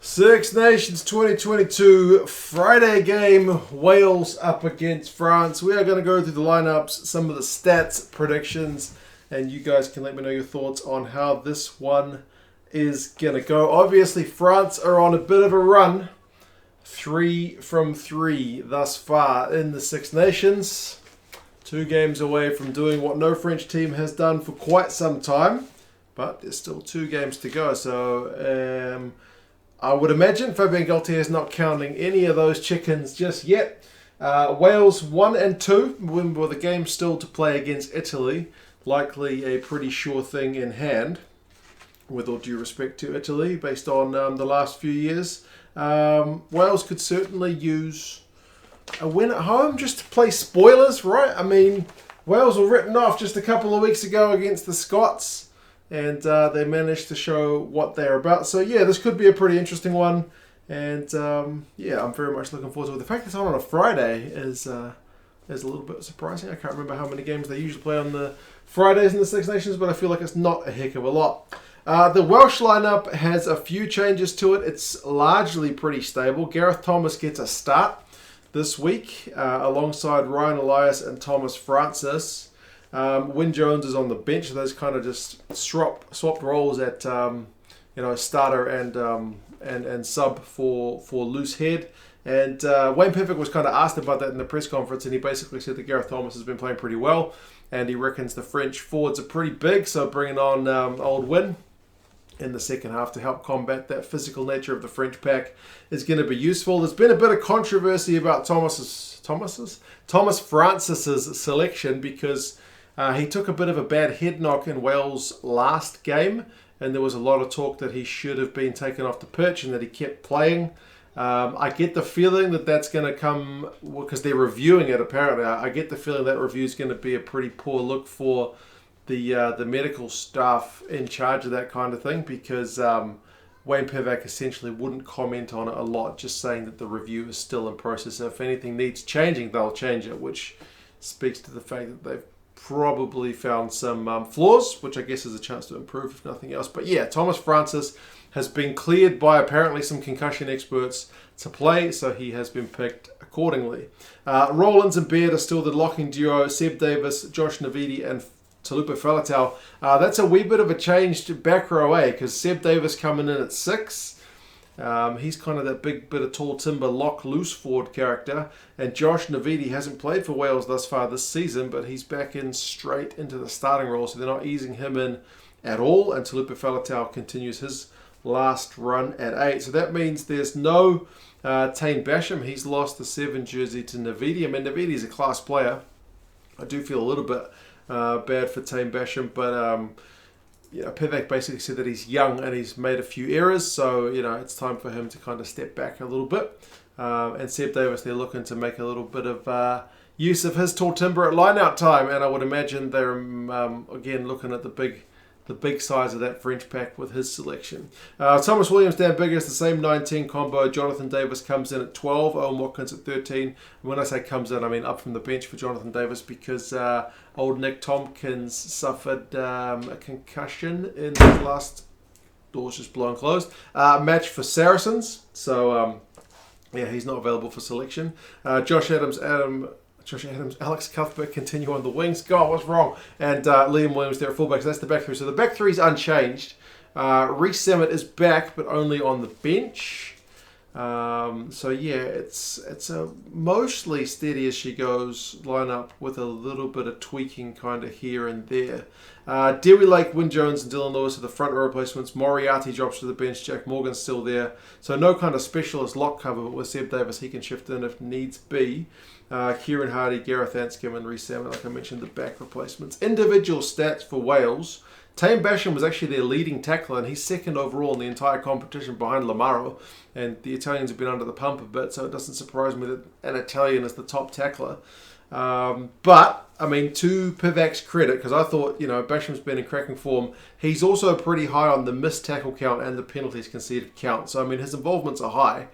Six Nations 2022 Friday game, Wales up against France. We are going to go through the lineups, some of the stats, predictions, and you guys can let me know your thoughts on how this one is going to go. Obviously, France are on a bit of a run. 3 from 3 thus far in the Six Nations. 2 games away from doing what no French team has done for quite some time. But there's still 2 games to go, so I would imagine Fabien Galtier is not counting any of those chickens just yet. Wales 1 and 2, with the game still to play against Italy. Likely a pretty sure thing in hand, with all due respect to Italy, based on the last few years. Wales could certainly use a win at home just to play spoilers, right? I mean, Wales were written off just a couple of weeks ago against the Scots. And they managed to show what they're about. So, yeah, this could be a pretty interesting one. And, yeah, I'm very much looking forward to it. The fact that it's on a Friday is a little bit surprising. I can't remember how many games they usually play on the Fridays in the Six Nations, but I feel like it's not a heck of a lot. The Welsh lineup has a few changes to it. It's largely pretty stable. Gareth Tomas gets a start this week alongside Ryan Elias and Thomas Francis. Wyn Jones is on the bench. Those kind of just swapped roles at starter and sub for loose head. And Wayne Pivac was kind of asked about that in the press conference, and he basically said that Gareth Tomas has been playing pretty well, and he reckons the French forwards are pretty big. So bringing on old Wyn in the second half to help combat that physical nature of the French pack is going to be useful. There's been a bit of controversy about Thomas Francis's selection because he took a bit of a bad head knock in Wales' last game, and there was a lot of talk that he should have been taken off the pitch and that he kept playing. I get the feeling that that's going to come, because they're reviewing it apparently, I get the feeling that review is going to be a pretty poor look for the medical staff in charge of that kind of thing, because Wayne Pivac essentially wouldn't comment on it a lot, just saying that the review is still in process. If anything needs changing, they'll change it, which speaks to the fact that they've probably found some flaws, which I guess is a chance to improve if nothing else. But yeah, Thomas Francis has been cleared by apparently some concussion experts to play, so he has been picked accordingly. Rowlands and Baird are still the locking duo. Seb Davies, Josh Navidi and Taulupe Faletau. That's a wee bit of a changed back row, because Seb Davies coming in at 6. He's kind of that big bit of tall timber lock loose forward character, and Josh Navidi hasn't played for Wales thus far this season, but he's back in straight into the starting role, so they're not easing him in at all, and Taulupe Faletau continues his last run at 8. So that means there's no Taine Basham. He's lost the 7 jersey to Navidi. I mean, Navidi's a class player. I do feel a little bit bad for Taine Basham, but Pivac basically said that he's young and he's made a few errors, so it's time for him to kind of step back a little bit. And Seb Davies, they're looking to make a little bit of use of his tall timber at line-out time, and I would imagine they're again looking at the big size of that French pack with his selection. Thomas Williams down Biggar is the same 19 combo. Jonathan Davis comes in at 12. Owen Watkins at 13. And when I say comes in, I mean up from the bench for Jonathan Davis, because old Nick Tompkins suffered a concussion in his last... Doors just blown closed. Match for Saracens. So, he's not available for selection. Josh Adams, Alex Cuthbert continue on the wings. God, what's wrong? And Liam Williams there at fullback. So that's the back three. So the back three is unchanged. Rees-Zammit is back, but only on the bench. So yeah, it's a mostly steady as she goes lineup with a little bit of tweaking kind of here and there. Dewi Lake, Wyn Jones and Dillon Lewis are the front row replacements. Moriarty drops to the bench. Jack Morgan's still there. So no kind of specialist lock cover, but with Seb Davis he can shift in if needs be. Kieran Hardy, Gareth Anscombe and Rees-Zammit, like I mentioned, the back replacements. Individual stats for Wales. Taine Basham was actually their leading tackler, and he's second overall in the entire competition behind Lamaro. And the Italians have been under the pump a bit, so it doesn't surprise me that an Italian is the top tackler. But, I mean, to Pivac's credit, because I thought, Basham's been in cracking form, he's also pretty high on the missed tackle count and the penalties conceded count. So, I mean, his involvements are high,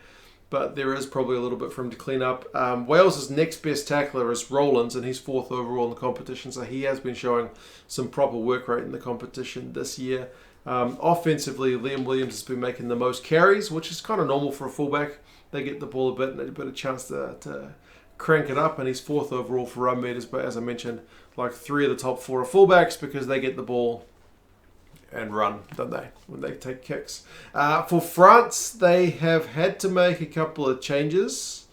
but there is probably a little bit for him to clean up. Wales' next best tackler is Rowlands, and he's 4th overall in the competition, so he has been showing some proper work rate in the competition this year. Offensively, Liam Williams has been making the most carries, which is kind of normal for a fullback. They get the ball a bit and a bit of chance to crank it up, and he's 4th overall for run meters, but as I mentioned, like 3 of the top 4 are fullbacks because they get the ball and run, don't they, when they take kicks. For France, they have had to make a couple of changes.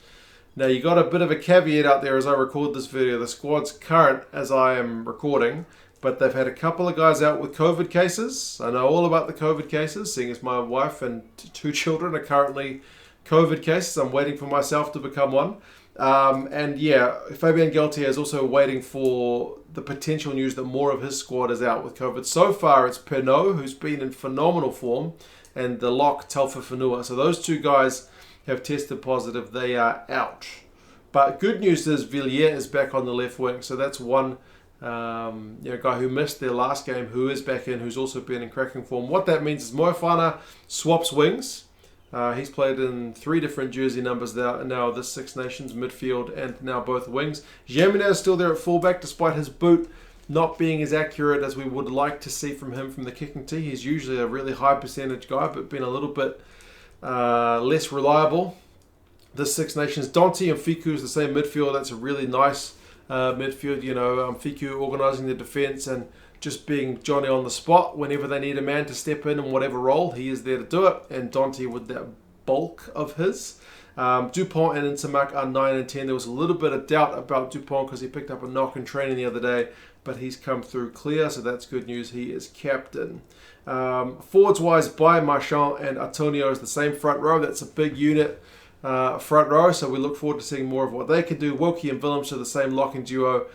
Now, you got a bit of a caveat out there as I record this video. The squad's current as I am recording, but they've had a couple of guys out with COVID cases. I know all about the COVID cases, seeing as my wife and 2 children are currently COVID cases. I'm waiting for myself to become one. And yeah, Fabien Galtier is also waiting for the potential news that more of his squad is out with COVID. So far, it's Pernod, who's been in phenomenal form, and the lock, Telfa Fanua. So those 2 guys have tested positive. They are out. But good news is Villiere is back on the left wing. So that's one guy who missed their last game, who is back in, who's also been in cracking form. What that means is Moefana swaps wings. He's played in 3 different jersey numbers now this Six Nations, midfield and now both wings. Jaminet is still there at fullback despite his boot not being as accurate as we would like to see from him from the kicking tee. He's usually a really high percentage guy, but been a little bit less reliable this Six Nations. Danty and Fickou is the same midfield. That's a really nice midfield. Fickou organising the defence and just being Johnny on the spot whenever they need a man to step in whatever role, he is there to do it. And Danty with that bulk of his. Dupont and Ntamack are 9 and 10. There was a little bit of doubt about Dupont because he picked up a knock in training the other day, but he's come through clear, so that's good news. He is captain. Forwards-wise, by Marchand and Antonio is the same front row. That's a big unit front row, so we look forward to seeing more of what they can do. Woki and Willems are the same locking duo.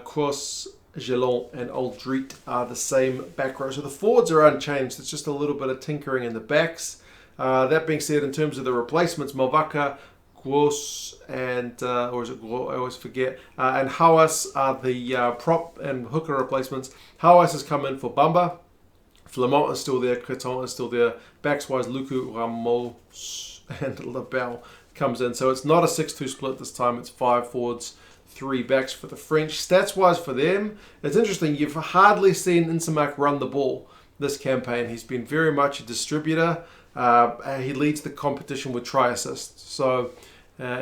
Cross, Gelon and Aldrit are the same back row. So the forwards are unchanged. It's just a little bit of tinkering in the backs. That being said, in terms of the replacements, Malvaka, Guos, and or is it Guos? I always forget. And Hawas are the prop and hooker replacements. Hawas has come in for Bamba. Flamont is still there. Creton is still there. Backs wise, Luku, Ramos, and Labelle comes in. So it's not a 6-2 split this time. It's 5 forwards, 3 backs for the French. Stats-wise for them, it's interesting. You've hardly seen Ntamack run the ball this campaign. He's been very much a distributor. He leads the competition with try assists. So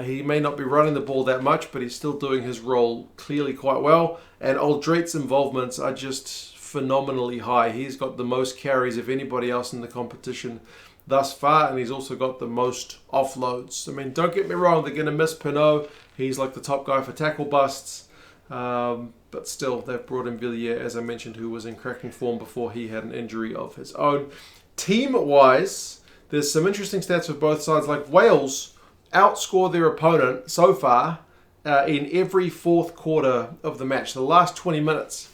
he may not be running the ball that much, but he's still doing his role clearly quite well. And Aldrit's involvements are just phenomenally high. He's got the most carries of anybody else in the competition thus far, and he's also got the most offloads. I mean, don't get me wrong, they're going to miss Pernod. He's like the top guy for tackle busts. But still, they've brought in Villiere, as I mentioned, who was in cracking form before he had an injury of his own. Team-wise, there's some interesting stats for both sides. Like Wales outscore their opponent so far in every 4th quarter of the match. The last 20 minutes.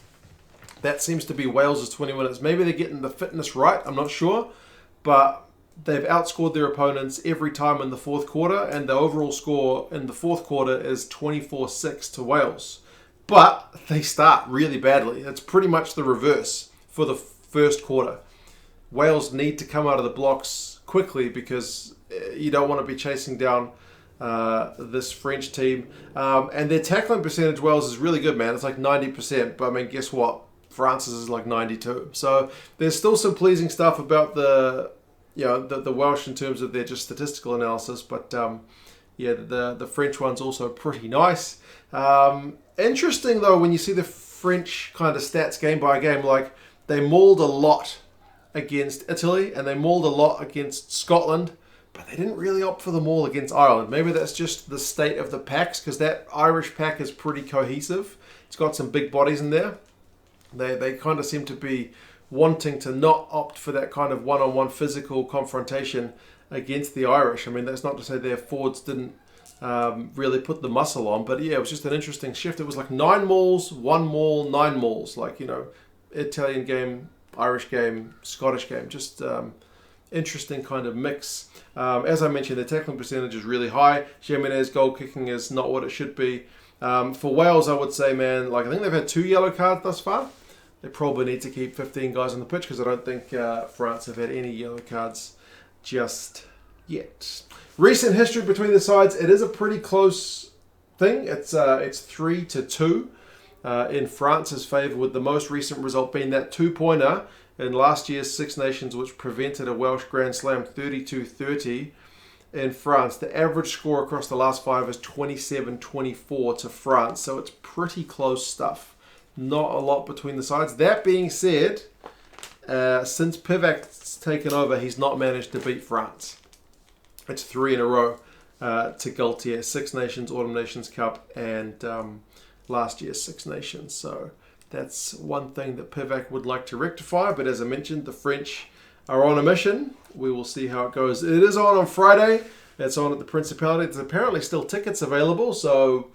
That seems to be Wales' 20 minutes. Maybe they're getting the fitness right, I'm not sure. But they've outscored their opponents every time in the 4th quarter, and the overall score in the 4th quarter is 24-6 to Wales. But they start really badly. It's pretty much the reverse for the first quarter. Wales need to come out of the blocks quickly because you don't want to be chasing down this French team. And their tackling percentage, Wales, is really good, man. It's like 90%. But I mean, guess what? France's is like 92. So there's still some pleasing stuff about the Welsh in terms of their just statistical analysis. But the French one's also pretty nice. Interesting though, when you see the French kind of stats game by game, like they mauled a lot against Italy and they mauled a lot against Scotland, but they didn't really opt for the maul against Ireland. Maybe that's just the state of the packs, because that Irish pack is pretty cohesive. It's got some big bodies in there. They kind of seem to be wanting to not opt for that kind of one-on-one physical confrontation against the Irish. I mean, that's not to say their forwards didn't really put the muscle on, but yeah, it was just an interesting shift. It was like 9 mauls, 1 maul, 9 mauls, like, Italian game, Irish game, Scottish game, just interesting kind of mix. As I mentioned, the tackling percentage is really high. Jaminet's goal kicking is not what it should be. For Wales, I would say, man, I think they've had 2 yellow cards thus far. They probably need to keep 15 guys on the pitch, because I don't think France have had any yellow cards just yet. Recent history between the sides, it is a pretty close thing. It's 3-2 in France's favour, with the most recent result being that 2-pointer in last year's Six Nations, which prevented a Welsh Grand Slam 32-30 in France. The average score across the last 5 is 27-24 to France, so it's pretty close stuff. Not a lot between the sides. That being said, since Pivac's taken over, he's not managed to beat France. It's 3 in a row to Gaultier. Six Nations, Autumn Nations Cup, and last year's Six Nations. So that's one thing that Pivac would like to rectify. But as I mentioned, the French are on a mission. We will see how it goes. It is on Friday. It's on at the Principality. There's apparently still tickets available, so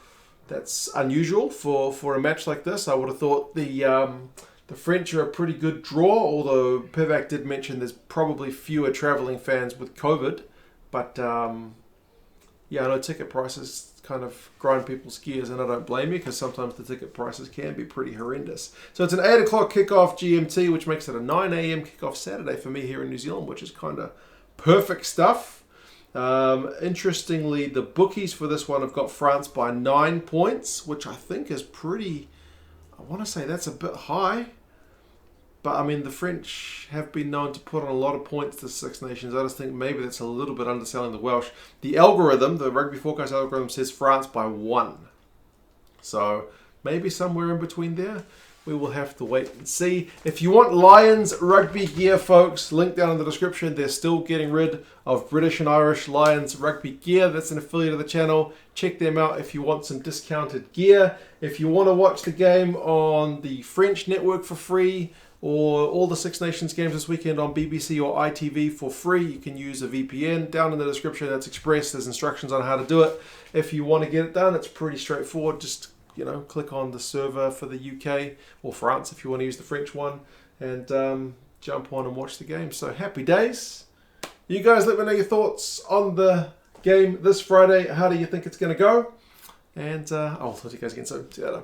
that's unusual for a match like this. I would have thought the French are a pretty good draw, although Pivac did mention there's probably fewer travelling fans with COVID. But yeah, I know ticket prices kind of grind people's gears, and I don't blame you, because sometimes the ticket prices can be pretty horrendous. So it's an 8 o'clock kickoff GMT, which makes it a 9 a.m. kickoff Saturday for me here in New Zealand, which is kind of perfect stuff. Interestingly, the bookies for this one have got France by 9 points, which I think is pretty, I want to say that's a bit high. But, I mean, the French have been known to put on a lot of points to Six Nations. I just think maybe that's a little bit underselling the Welsh. The algorithm, the Rugby Forecast algorithm, says France by 1. So, maybe somewhere in between there. We will have to wait and see. If you want Lions rugby gear, folks, link down in the description. They're still getting rid of British and Irish Lions rugby gear. That's an affiliate of the channel. Check them out if you want some discounted gear. If you want to watch the game on the French network for free, or all the Six Nations games this weekend on BBC or ITV for free, you can use a VPN. Down in the description, that's Express. There's instructions on how to do it. If you want to get it done, it's pretty straightforward. Just, click on the server for the UK or France if you want to use the French one, and jump on and watch the game. So happy days. You guys let me know your thoughts on the game this Friday. How do you think it's going to go? And I'll talk to you guys again soon. See you later.